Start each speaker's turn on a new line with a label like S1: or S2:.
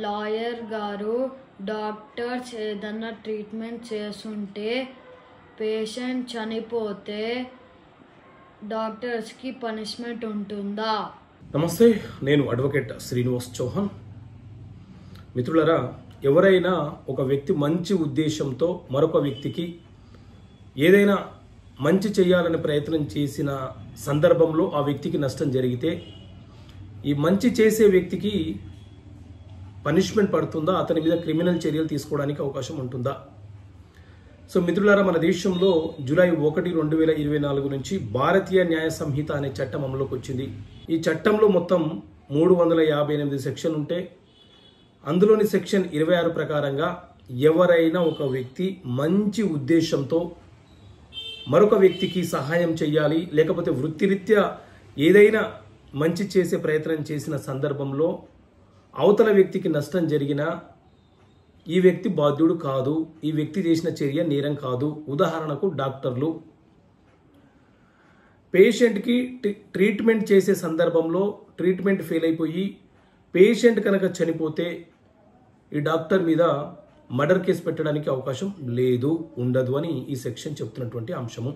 S1: Lawyer గారు, doctors ఏదన్నా treatment చేస్తుంటే పేషెంట్ చనిపోతే డాక్టర్స్కి పనిష్మెంట్ ఉంటుందా?
S2: నమస్తే, నేను అడ్వకేట్ శ్రీనివాస్ చౌహాన్. మిత్రులారా, ఎవరైనా ఒక వ్యక్తి మంచి ఉద్దేశంతో మరొక వ్యక్తికి ఏదైనా మంచి చేయాలని ప్రయత్నం చేసిన సందర్భంలో ఆ వ్యక్తికి నష్టం జరిగితే ఈ మంచి చేసే వ్యక్తికి పనిష్మెంట్ పడుతుందా, అతని మీద క్రిమినల్ చర్యలు తీసుకోవడానికి అవకాశం ఉంటుందా? సో మిత్రులారా, మన దేశంలో జూలై 1, 2024 నుంచి భారతీయ న్యాయ సంహిత అనే చట్టం అమలులోకి వచ్చింది. ఈ చట్టంలో మొత్తం 358 సెక్షన్లు ఉంటే అందులోని సెక్షన్ 26 ప్రకారంగా ఎవరైనా ఒక వ్యక్తి మంచి ఉద్దేశంతో మరొక వ్యక్తికి సహాయం చేయాలి, లేకపోతే వృత్తిరీత్యా ఏదైనా మంచి చేసే ప్రయత్నం చేసిన సందర్భంలో అవతల వ్యక్తికి నష్టం జరిగినా ఈ వ్యక్తి బాధ్యుడు కాదు, ఈ వ్యక్తి చేసిన చర్య నేరం కాదు. ఉదాహరణకు డాక్టర్లు పేషెంట్కి ట్రీట్మెంట్ చేసే సందర్భంలో ట్రీట్మెంట్ ఫెయిల్ అయిపోయి పేషెంట్ కనుక చనిపోతే ఈ డాక్టర్ మీద మర్డర్ కేసు పెట్టడానికి అవకాశం లేదు, ఉండదు అని ఈ సెక్షన్ చెప్తున్నటువంటి అంశము.